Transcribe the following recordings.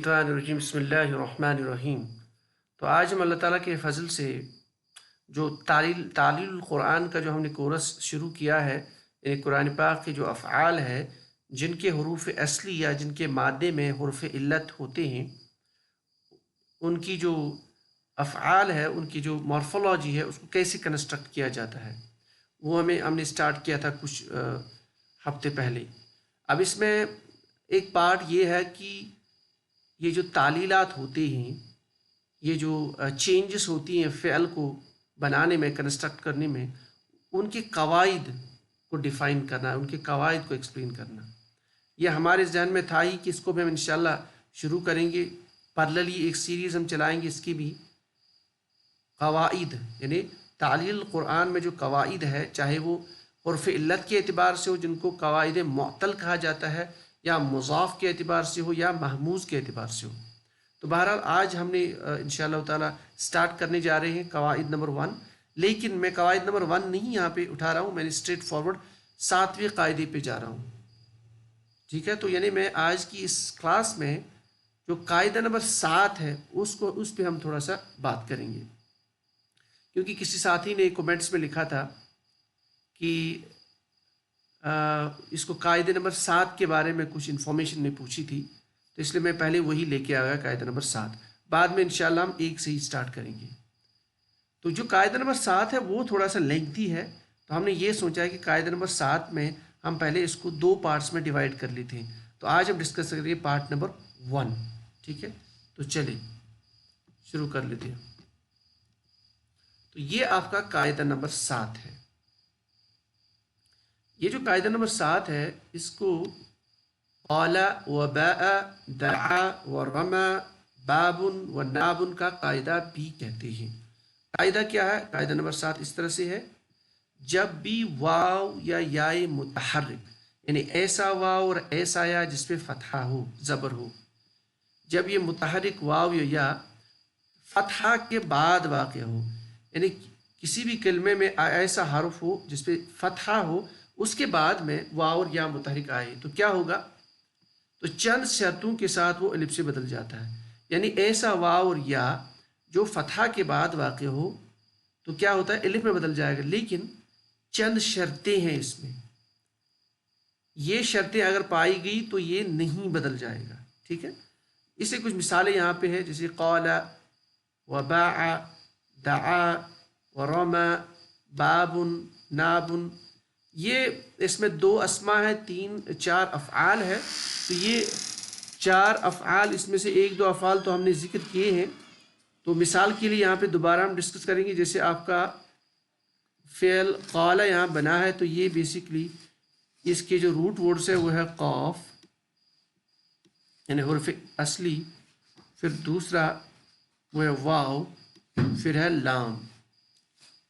मिनश्शैतानिर्रजीम बिस्मिल्लाहिर्रहमानिर्रहीम। तो आज हम अल्लाह ताला के फजल से जो तालील कुरान का जो हमने कोर्स शुरू किया है, यानी कुरान पाक के जो अफ़आल है जिनके हुरूफ असली या जिनके मादे में हुरूफ इल्लत होते हैं, उनकी जो अफ़आल है, उनकी जो मॉर्फोलॉजी है, उसको कैसे कंस्ट्रक्ट किया जाता है, वो हमने स्टार्ट किया था कुछ हफ्ते पहले। अब इसमें एक पार्ट ये है कि ये जो तालीलात होते हैं, ये जो चेंजेस होती हैं फ़िअल को बनाने में, कंस्ट्रक्ट करने में, उनके कवाइद को डिफ़ाइन करना, उनके कवाइद को एक्सप्लेन करना, यह हमारे जहन में था ही कि इसको भी हम इंशाल्लाह शुरू करेंगे। पैरेलली एक सीरीज़ हम चलाएंगे इसकी भी, कवाइद यानी तालील कुरान में जो कवाइद है, चाहे वो हुर्फ़ इल्लत के एतबार से हो जिनको कवाइद मुअत्तल कहा जाता है, या मुज़ाफ़ के एतबार से हो, या महमूज़ के एतबार से हो। तो बहरहाल आज हमने इंशाअल्लाह ताला स्टार्ट करने जा रहे हैं कवाइद नंबर 1। लेकिन मैं कवाइद नंबर 1 नहीं यहाँ पे उठा रहा हूँ, मैंने स्ट्रेट फॉरवर्ड 7वें कायदे पे जा रहा हूँ। ठीक है, तो यानी मैं आज की इस क्लास में जो कायदा नंबर 7 है उस पर हम थोड़ा सा बात करेंगे, क्योंकि किसी साथी ने कमेंट्स में लिखा था कि इसको कायदे नंबर 7 के बारे में कुछ इन्फॉर्मेशन ने पूछी थी, तो इसलिए मैं पहले वही लेके आ गया कायदा नंबर 7। बाद में इंशाल्लाह हम एक से ही स्टार्ट करेंगे। तो जो कायदा नंबर 7 है वो थोड़ा सा लेंथी है, तो हमने ये सोचा है कि कायदा नंबर 7 में हम पहले इसको 2 पार्ट्स में डिवाइड कर लेते हैं। तो आज हम डिस्कस करेंगे पार्ट नंबर 1। ठीक है, तो चलिए शुरू कर लेते हैं। तो ये आपका कायदा नंबर 7 है। ये जो कायदा नंबर 7 है, इसको क़ाला व बाअ दआ व रमा बाबुन व नाबुन का कायदा भी कहते हैं। कायदा क्या है? कायदा नंबर 7 इस तरह से है, जब भी वाव या याए मुतहर्रिक, यानी ऐसा वाव और ऐसा या जिसपे फतहा हो, ज़बर हो, जब ये मुतहर्रिक वाव या फतहा के बाद वाक़ हो, यानी किसी भी कलमे में ऐसा हर्फ हो जिसपे फतहा हो, उसके बाद में वाव और या मुतहर्रिक आए, तो क्या होगा? तो चंद शर्तों के साथ वो अलिफ से बदल जाता है। यानी ऐसा वाव और या जो फतहा के बाद वाक़ हो तो क्या होता है? अलिफ में बदल जाएगा। लेकिन चंद शर्तें हैं इसमें, ये शर्तें अगर पाई गई तो ये नहीं बदल जाएगा। ठीक है, इससे कुछ मिसालें यहाँ पे है, जैसे क़ाला व बाअ दआ व रमा बाबुन नाबुन। ये इसमें 2 अस्मा है, 3-4 अफ़आल है। तो ये 4 अफ़आल, इसमें से 1-2 अफ़आल तो हमने ज़िक्र किए हैं। तो मिसाल के लिए यहाँ पे दोबारा हम डिस्कस करेंगे। जैसे आपका फ़ेल क़ाला यहाँ बना है, तो ये बेसिकली इसके जो रूट वर्ड्स है वो है क़ाफ यानी हुर्फ़ असली, फिर दूसरा वो है वाव, फिर है लाम।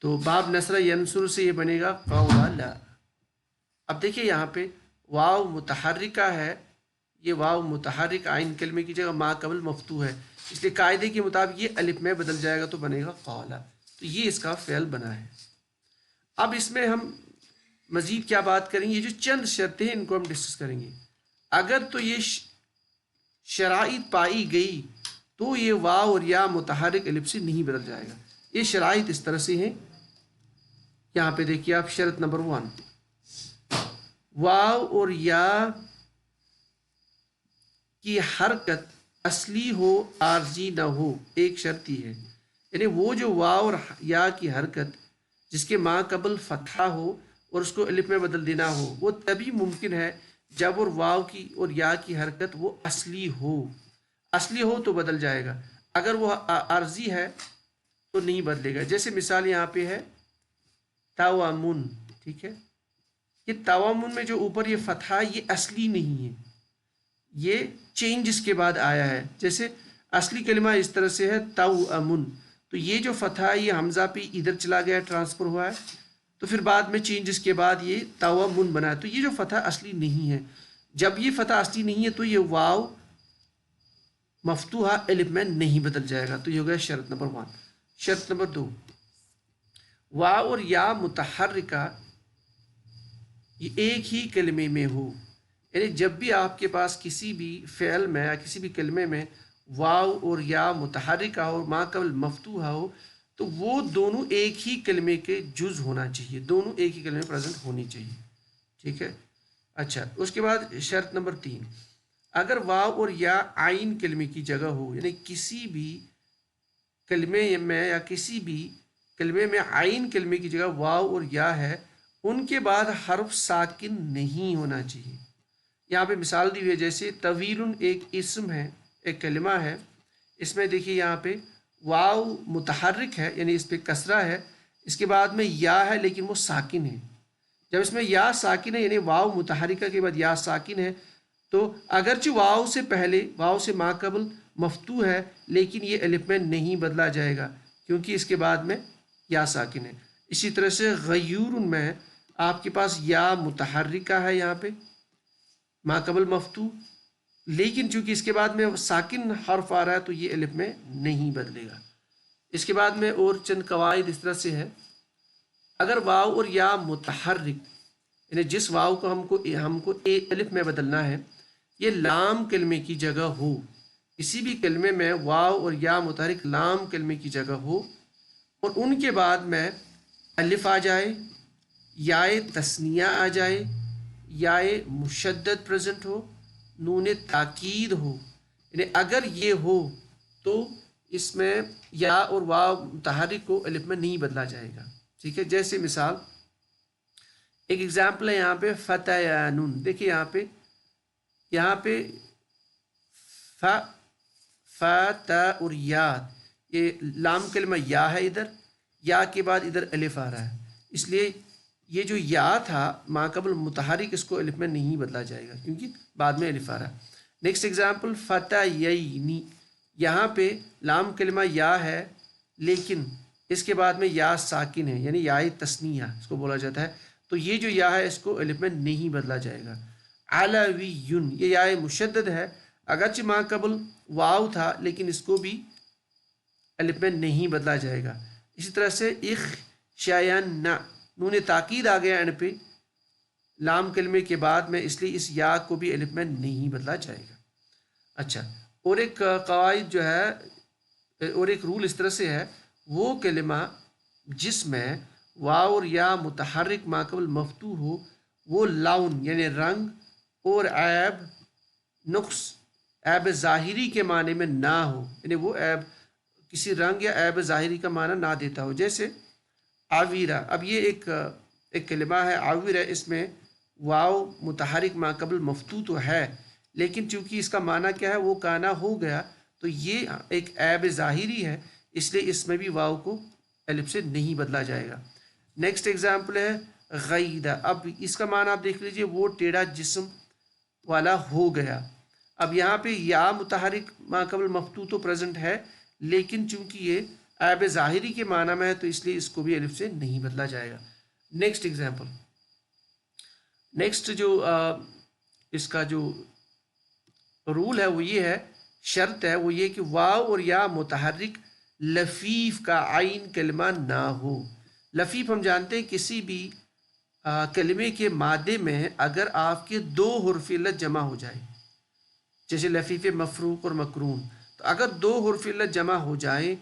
तो बाब नसरा यंसुर से ये बनेगा क़ौला। अब देखिए यहाँ पे वाव मुतहर्रिका है, ये वाव मुतहर्रिक आइन कलमे की जगह मा कबल मफ्तू है, इसलिए कायदे के मुताबिक ये अलिफ में बदल जाएगा तो बनेगा क़ौला। तो ये इसका फ़ेल बना है। अब इसमें हम मज़ीद क्या बात करेंगे? ये जो चंद शर्तें हैं इनको हम डिस्कस करेंगे। अगर तो ये शराइत पाई गई तो ये वाव और या मुतहर्रिक अलिफ से नहीं बदल जाएगा। ये शराइत इस तरह से हैं। यहाँ पे देखिए आप, शर्त नंबर 1, वाव और या की हरकत असली हो, आर्जी ना हो, एक शर्त ही है। यानी वो जो वाव और या की हरकत जिसके माँ कबल फतहा हो और उसको अलिफ में बदल देना हो, वो तभी मुमकिन है जब और वाव की और या की हरकत वो असली हो। असली हो तो बदल जाएगा, अगर वो आर्जी है तो नहीं बदलेगा। जैसे मिसाल यहाँ पे है तावामुन। ठीक है, ये तावामुन में जो ऊपर ये फतहा, ये असली नहीं है, ये चेंज इसके बाद आया है। जैसे असली कलिमा इस तरह से है तावामुन, तो ये जो फतहा है ये हमज़ा पे इधर चला गया, ट्रांसफ़र हुआ है, तो फिर बाद में चेंजेस के बाद ये तावामुन बना है। तो ये जो फतहा असली नहीं है, जब ये फतहा असली नहीं है तो ये वाव मफ्तूहा अलिफ में नहीं बदल जाएगा। तो ये हो गया शर्त नंबर 1। शर्त नंबर 2, वाव और या मुतहर्रिका ये एक ही कलमे में हो, یعنی جب بھی آپ کے پاس کسی بھی فعل میں یا کسی بھی کلمے میں واو اور یا متحرکہ ہو اور ما قبل مفتوحہ ہو تو وہ دونوں ایک ہی کلمے کے جز ہونا چاہیے، دونوں ایک ہی کلمے میں پریزنٹ ہونی چاہیے، ٹھیک ہے۔ اچھا، اس کے بعد شرط نمبر 3، اگر واو اور یا عین کلمے کی جگہ ہو، یعنی کسی بھی کلمے میں یا کسی بھی کلمے میں عین کلمے کی جگہ واو اور یا ہے، ان کے بعد حرف ساکن نہیں ہونا چاہیے۔ یہاں پہ مثال دی ہوئی ہے، جیسے طویل ایک اسم ہے، ایک کلمہ ہے، اس میں دیکھیے یہاں پہ واو متحرک ہے یعنی اس پہ کسرہ ہے، اس کے بعد میں یا ہے لیکن وہ ساکن ہے۔ جب اس میں یا ساکن ہے یعنی واو متحرکہ کے بعد یا ساکن ہے تو اگرچہ واو سے پہلے واو سے ما قبل مفتوح ہے لیکن یہ الف میں نہیں بدلا جائے گا کیونکہ اس کے بعد میں یا ساکن ہے۔ اسی طرح سے غیور میں آپ کے پاس یا متحرکہ ہے یہاں پہ ما قبل مفتوح، لیکن چونکہ اس کے بعد میں ساکن حرف آ رہا ہے تو یہ الف میں نہیں بدلے گا۔ اس کے بعد میں اور چند قواعد اس طرح سے ہے، اگر واو اور یا متحرک یعنی جس واو کو ہم کو الف میں بدلنا ہے یہ لام کلمے کی جگہ ہو، کسی بھی کلمے میں واو اور یا متحرک لام کلمے کی جگہ ہو اور ان کے بعد میں الف آ جائے، یائے تثنیہ آ جائے، یائے مشدد پریزنٹ ہو، نون تاکید ہو، یعنی اگر یہ ہو تو اس میں یا اور واو متحرک کو الف میں نہیں بدلا جائے گا، ٹھیک ہے۔ جیسے مثال ایک ایگزامپل ہے یہاں پہ فتیانون، دیکھیے یہاں پہ تا اور یا، یہ لام کلمہ یا ہے، ادھر یا کے بعد ادھر الف آ رہا ہے، اس لیے یہ جو یا تھا ما قبل متحرک اس کو الف میں نہیں بدلا جائے گا کیونکہ بعد میں الف آ رہا ہے۔ نیکسٹ ایگزامپل فتیینی، یہاں پہ لام کلمہ یا ہے لیکن اس کے بعد میں یا ساکن ہے یعنی یا تثنیہ اس کو بولا جاتا ہے، تو یہ جو یا ہے اس کو الف میں نہیں بدلا جائے گا۔ علویون، یہ یا مشدد ہے، اگرچہ ما قبل واو تھا لیکن اس کو بھی الف میں نہیں بدلا جائے گا۔ اسی طرح سے اخشیان، نون تاکید آ گیا اینڈ پہ لام کلمے کے بعد میں، اس لیے اس یا کو بھی الف میں نہیں بدلا جائے گا۔ اچھا، اور ایک قواعد جو ہے اور ایک رول اس طرح سے ہے، وہ کلمہ جس میں واو اور یا متحرک ما قبل مفتوح ہو وہ لون یعنی رنگ اور عیب نقص عیب ظاہری کے معنی میں نہ ہو، یعنی وہ عیب کسی رنگ یا عیب ظاہری کا معنی نہ دیتا ہو، جیسے عاویرہ۔ اب یہ ایک کلمہ ہے عاویرہ، اس میں واو متحرک ما قبل مفتوح تو ہے لیکن چونکہ اس کا معنی کیا ہے وہ کانا ہو گیا تو یہ ایک عیب ظاہری ہے، اس لیے اس میں بھی واو کو الف سے نہیں بدلا جائے گا۔ نیکسٹ ایگزامپل ہے غیدہ، اب اس کا معنی آپ دیکھ لیجئے وہ ٹیڑھا جسم والا ہو گیا۔ اب یہاں پہ یا متحرک ما قبل مفتوح تو پریزنٹ ہے لیکن چونکہ یہ عیب ظاہری کے معنی میں ہے تو اس لیے اس کو بھی الف سے نہیں بدلا جائے گا۔ نیکسٹ ایگزامپل، نیکسٹ جو اس کا جو رول ہے وہ یہ ہے، شرط ہے وہ یہ کہ واو اور یا متحرک لفیف کا عین کلمہ نہ ہو۔ لفیف ہم جانتے ہیں کسی بھی کلمے کے مادے میں اگر آپ کے دو حرف علت جمع ہو جائے، جیسے لفیف مفروق اور مقرون، تو اگر دو حرف علت جمع ہو جائیں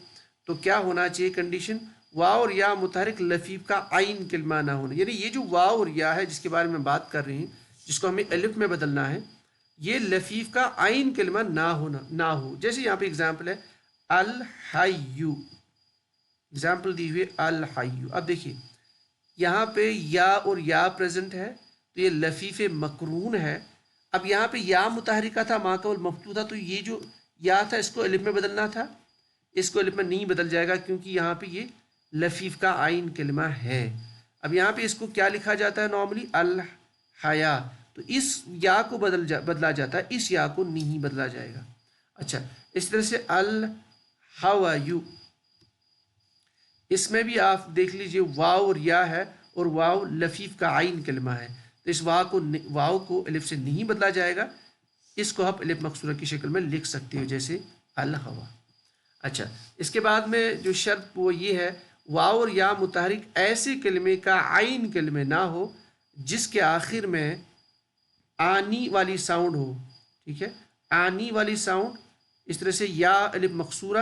تو کیا ہونا چاہیے کنڈیشن، واو اور یا متحرک لفیف کا عین کلمہ نہ ہونا، یعنی یہ جو واو اور یا ہے جس کے بارے میں بات کر رہے ہیں جس کو ہمیں الف میں بدلنا ہے یہ لفیف کا عین کلمہ نہ ہو۔ جیسے یہاں پہ اگزامپل ہے الحیو، اگزامپل دی ہوئی الحیو۔ اب دیکھیے یہاں پہ یا اور یا پریزنٹ ہے تو یہ لفیف مقرون ہے، اب یہاں پہ یا متحرکہ تھا ما قبل مفتوح تھا تو یہ جو یا تھا اس کو الف میں بدلنا تھا، اس کو الف میں نہیں بدل جائے گا کیونکہ یہاں پہ یہ لفیف کا عین کلمہ ہے۔ اب یہاں پہ اس کو کیا لکھا جاتا ہے نارملی الحیا، تو اس یا کو بدلا جاتا ہے، اس یا کو نہیں بدلا جائے گا۔ اچھا، اس طرح سے الحوایو، اس میں بھی آپ دیکھ لیجئے واو اور یا ہے اور واو لفیف کا عین کلمہ ہے تو اس واو کو الف سے نہیں بدلا جائے گا، اس کو آپ الف مقصورہ کی شکل میں لکھ سکتے ہو جیسے الہوا۔ اچھا، اس کے بعد میں جو شرط وہ یہ ہے واو اور یا متحرک ایسے کلمے کا عین کلمے نہ ہو جس کے آخر میں आनी वाली साउंड हो, ठीक है, आनी वाली साउंड, इस तरह से या अलिफ मकसूरा,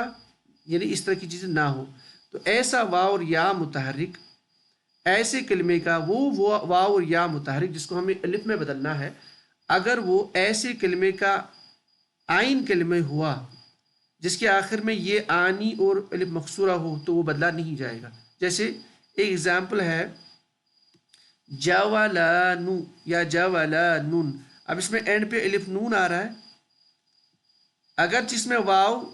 यानी इस तरह की चीज़ें ना हो, तो ऐसा वाव और या मुतहरिक, ऐसे कलमे का वो वाव और या मुतहरिक जिसको हमें अलिफ में बदलना है, अगर वो ऐसे कलमे का आइन कलमे हुआ जिसके आखिर में ये आनी और अलिफ मकसूरा हो, तो वो बदला नहीं जाएगा। जैसे एक एग्जाम्पल है जवालानु या जवालानुन, अब इसमें एंड पे अलिफ नून आ रहा है, अगर जिसमें वाव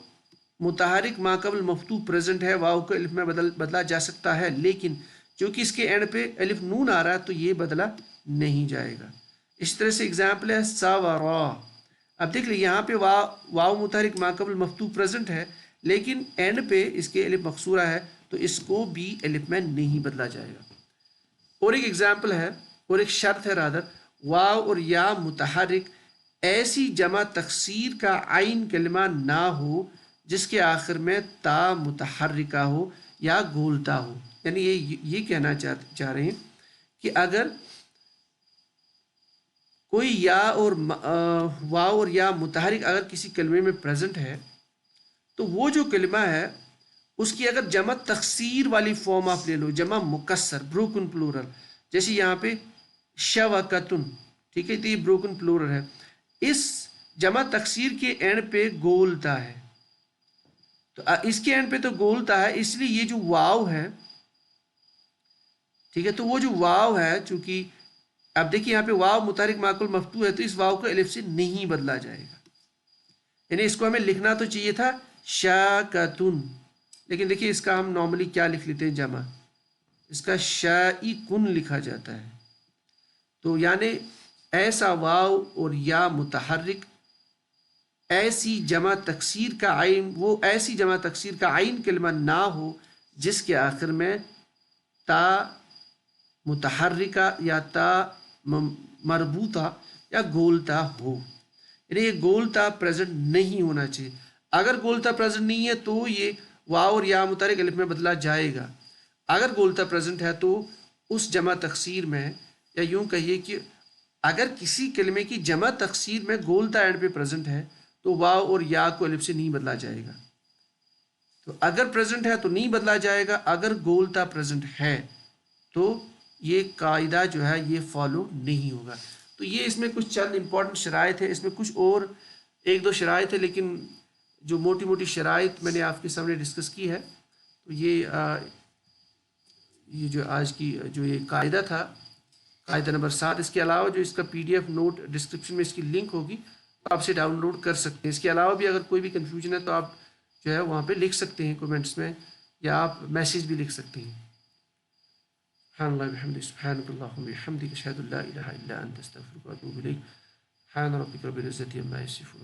मुतहरिक माकबल मफ्तू प्रेजेंट है, वाव को अलिफ में बदला जा सकता है, लेकिन चूंकि इसके एंड पे अलिफ नून आ रहा है तो ये बदला नहीं जाएगा। इस तरह से एग्जाम्पल है सवरा, अब देख लीजिए यहाँ पे वाव मुतहरिक माकबल मफ्तू प्रेजेंट है, लेकिन एंड पे इसके अलिफ मकसूरा है, तो इसको भी अलिफ में नहीं बदला जाएगा। और एक एग्जाम्पल है, और एक शर्त है रादर, वाव और या मुतहरिक ऐसी जमा तकसीर का आइन कलमा ना हो जिसके आखिर में ता मुतहरिका हो या गोलता हो। यानी ये कहना चाह रहे हैं कि अगर कोई या और वाव और या मुतहरिक अगर किसी कलमे में प्रेजेंट है, तो वो जो कलमा है उसकी अगर जमा तकसीर वाली फॉर्म आप ले लो, जमा मुकस्सर ब्रोकन प्लूरल, जैसे यहाँ पे शवकतुन, ठीक है, तो ये ब्रोकन प्लूरल है, इस जमा तकसीर के एंड पे गोलता है, तो इसके एंड पे तो गोलता है, इसलिए ये जो वाव है, ठीक है, तो वो जो वाव है, चूंकि अब देखिए यहाँ पे वाव मुतारिक माकुल मफ्तू है, तो इस वाव को अलिफ से नहीं बदला जाएगा, यानी इसको हमें लिखना तो चाहिए था शाकतुन, लेकिन देखिए इसका हम नॉर्मली क्या लिख लेते हैं, जमा, इसका शाइकुन लिखा जाता है। तो यानी ऐसा वाव और या मुतहरिक ऐसी जमा तकसीर का आइन, वो ऐसी जमा तकसीर का आइन कलमा ना हो जिसके आखिर में ता मुतहरिका या ता मरबूता या गोलता हो, यानी ये गोलता प्रेजेंट नहीं होना चाहिए। अगर गोलता प्रेजेंट नहीं है तो ये वाव और या मुतहरिक अलिफ में बदला जाएगा। अगर गोलता प्रेजेंट है तो उस जमा तकसीर में, या यूं कहिए कि अगर किसी कलमे की जमा तकसीर में गोलता एंड पे प्रेजेंट है तो वाव और या को अलिफ से नहीं बदला जाएगा। तो अगर प्रेजेंट है तो नहीं बदला जाएगा, अगर गोलता प्रेजेंट है तो ये कायदा जो है ये फॉलो नहीं होगा। तो ये इसमें कुछ चंद इंपॉर्टेंट शराइत है, इसमें कुछ और एक दो शराइत है, लेकिन जो मोटी मोटी शराइत मैंने आपके सामने डिस्कस की है। तो ये जो आज की जो ये कायदा था, कायदा नंबर 7, इसके अलावा जो इसका PDF नोट डिस्क्रिप्शन में इसकी लिंक होगी, तो आप इसे डाउनलोड कर सकते हैं। इसके अलावा भी अगर कोई भी कन्फ्यूजन है तो आप जो है वहाँ पे लिख सकते हैं कमेंट्स में, या आप मैसेज भी लिख सकते हैं। सुब्हानल्लाह बिहम्दिही सुब्हानकल्लाहुम्मा बिहम्दिक अशहदु अल्ला इलाहा इल्ला अंता अस्तगफिरुका व अतूबु इलैक। सुब्हान रब्बिका रब्बिल इज्जति अम्मा यसिफून।